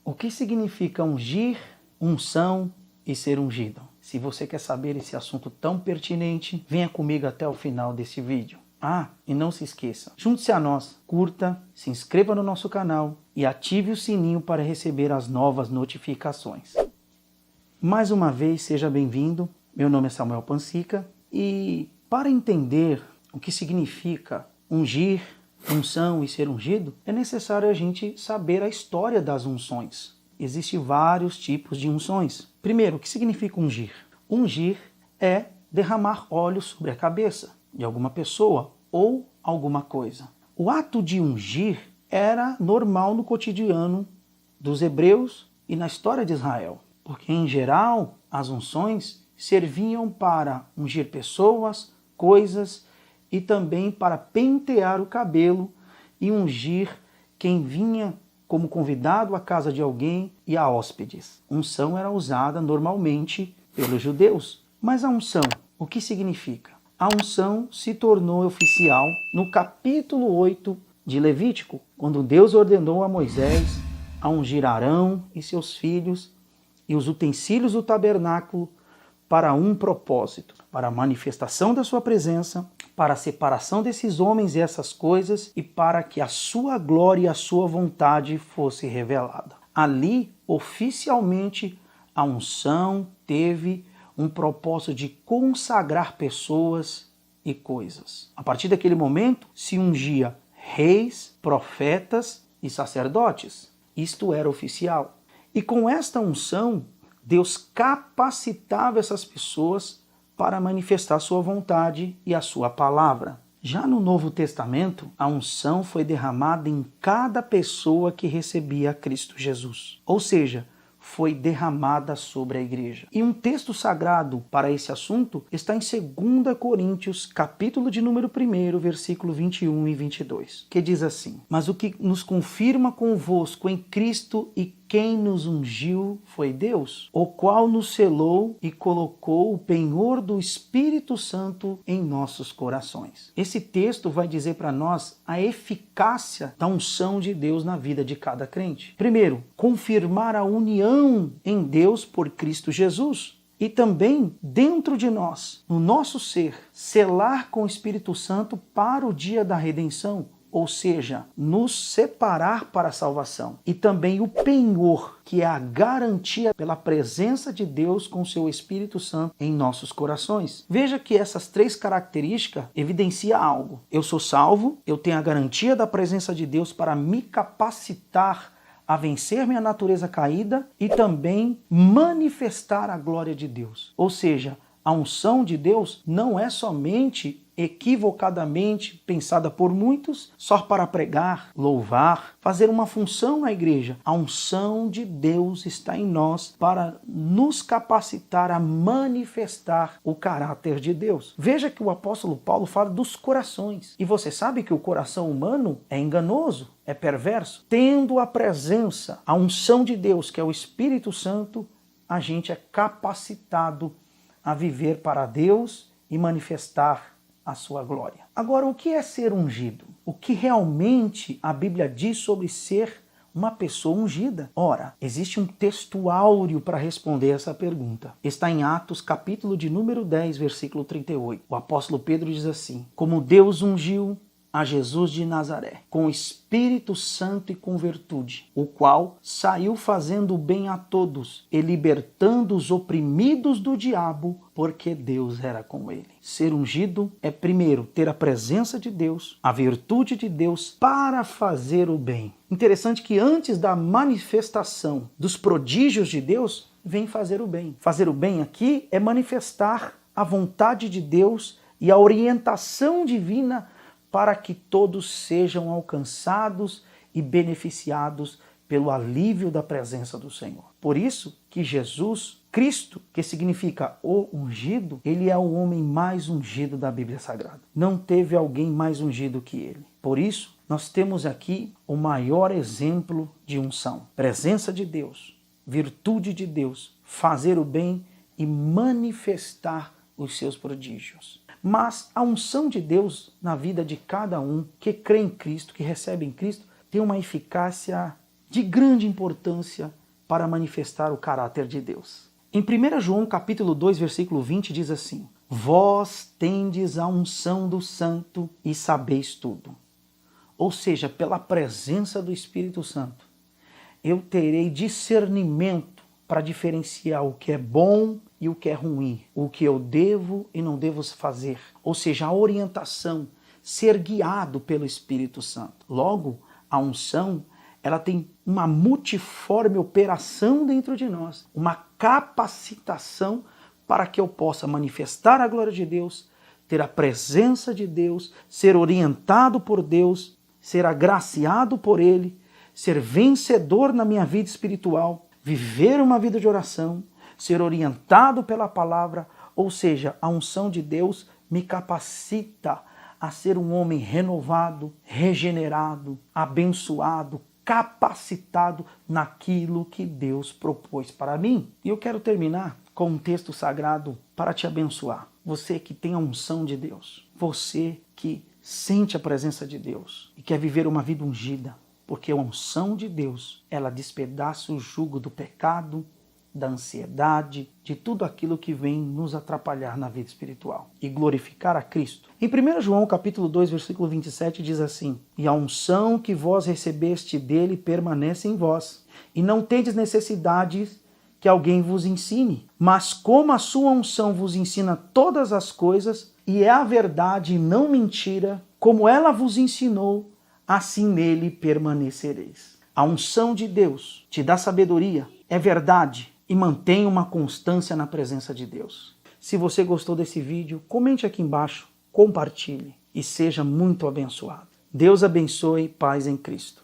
O que significa ungir, unção e ser ungido? Se você quer saber esse assunto tão pertinente, venha comigo até o final desse vídeo. E não se esqueça, junte-se a nós, curta, se inscreva no nosso canal e ative o sininho para receber as novas notificações. Mais uma vez, seja bem-vindo. Meu nome é Samuel Pansica e para entender o que significa ungir, unção e ser ungido, é necessário a gente saber a história das unções. Existem vários tipos de unções. Primeiro, o que significa ungir? Ungir é derramar óleo sobre a cabeça de alguma pessoa ou alguma coisa. O ato de ungir era normal no cotidiano dos hebreus e na história de Israel, porque em geral as unções serviam para ungir pessoas, coisas e também para pentear o cabelo e ungir quem vinha como convidado à casa de alguém e a hóspedes. Unção era usada normalmente pelos judeus. Mas a unção, o que significa? A unção se tornou oficial no capítulo 8 de Levítico, quando Deus ordenou a Moisés a ungir Arão e seus filhos e os utensílios do tabernáculo para um propósito, para a manifestação da sua presença, para a separação desses homens e essas coisas e para que a sua glória e a sua vontade fosse revelada. Ali, oficialmente, a unção teve um propósito de consagrar pessoas e coisas. A partir daquele momento, se ungia reis, profetas e sacerdotes. Isto era oficial. E com esta unção, Deus capacitava essas pessoas para manifestar sua vontade e a sua palavra. Já no Novo Testamento, a unção foi derramada em cada pessoa que recebia Cristo Jesus. Ou seja, foi derramada sobre a igreja. E um texto sagrado para esse assunto está em 2 Coríntios, capítulo de número 1, versículo 21 e 22, que diz assim: Mas o que nos confirma convosco em Cristo e quem nos ungiu foi Deus, o qual nos selou e colocou o penhor do Espírito Santo em nossos corações. Esse texto vai dizer para nós a eficácia da unção de Deus na vida de cada crente. Primeiro, confirmar a união em Deus por Cristo Jesus. E também, dentro de nós, no nosso ser, selar com o Espírito Santo para o dia da redenção. Ou seja, nos separar para a salvação. E também o penhor, que é a garantia pela presença de Deus com seu Espírito Santo em nossos corações. Veja que essas três características evidenciam algo. Eu sou salvo, eu tenho a garantia da presença de Deus para me capacitar a vencer minha natureza caída e também manifestar a glória de Deus. Ou seja, a unção de Deus não é somente equivocadamente pensada por muitos só para pregar, louvar, fazer uma função na igreja. A unção de Deus está em nós para nos capacitar a manifestar o caráter de Deus. Veja que o apóstolo Paulo fala dos corações. E você sabe que o coração humano é enganoso, é perverso. Tendo a presença, a unção de Deus, que é o Espírito Santo, a gente é capacitado a viver para Deus e manifestar a sua glória. Agora, o que é ser ungido? O que realmente a Bíblia diz sobre ser uma pessoa ungida? Ora, existe um texto áureo para responder essa pergunta. Está em Atos, capítulo de número 10, versículo 38. O apóstolo Pedro diz assim: Como Deus ungiu a Jesus de Nazaré, com Espírito Santo e com virtude, o qual saiu fazendo bem a todos e libertando os oprimidos do diabo, porque Deus era com ele. Ser ungido é, primeiro, ter a presença de Deus, a virtude de Deus para fazer o bem. Interessante que antes da manifestação dos prodígios de Deus, vem fazer o bem. Fazer o bem aqui é manifestar a vontade de Deus e a orientação divina para que todos sejam alcançados e beneficiados pelo alívio da presença do Senhor. Por isso que Jesus, Cristo, que significa o ungido, ele é o homem mais ungido da Bíblia Sagrada. Não teve alguém mais ungido que ele. Por isso, nós temos aqui o maior exemplo de unção. Presença de Deus, virtude de Deus, fazer o bem e manifestar os seus prodígios. Mas a unção de Deus na vida de cada um que crê em Cristo, que recebe em Cristo, tem uma eficácia de grande importância para manifestar o caráter de Deus. Em 1 João capítulo 2, versículo 20 diz assim: vós tendes a unção do Santo e sabeis tudo. Ou seja, pela presença do Espírito Santo, eu terei discernimento para diferenciar o que é bom e o que é ruim, o que eu devo e não devo fazer. Ou seja, a orientação, ser guiado pelo Espírito Santo. Logo, a unção, ela tem uma multiforme operação dentro de nós, uma capacitação para que eu possa manifestar a glória de Deus, ter a presença de Deus, ser orientado por Deus, ser agraciado por Ele, ser vencedor na minha vida espiritual, viver uma vida de oração, ser orientado pela palavra, ou seja, a unção de Deus me capacita a ser um homem renovado, regenerado, abençoado, capacitado naquilo que Deus propôs para mim. E eu quero terminar com um texto sagrado para te abençoar. Você que tem a unção de Deus, você que sente a presença de Deus e quer viver uma vida ungida, porque a unção de Deus, ela despedaça o jugo do pecado, da ansiedade, de tudo aquilo que vem nos atrapalhar na vida espiritual e glorificar a Cristo. Em 1 João capítulo 2, versículo 27 diz assim: e a unção que vós recebeste dele permanece em vós, e não tendes necessidade que alguém vos ensine, mas como a sua unção vos ensina todas as coisas, e é a verdade e não mentira, como ela vos ensinou, assim nele permanecereis. A unção de Deus te dá sabedoria, é verdade, e mantém uma constância na presença de Deus. Se você gostou desse vídeo, comente aqui embaixo, compartilhe e seja muito abençoado. Deus abençoe, paz em Cristo.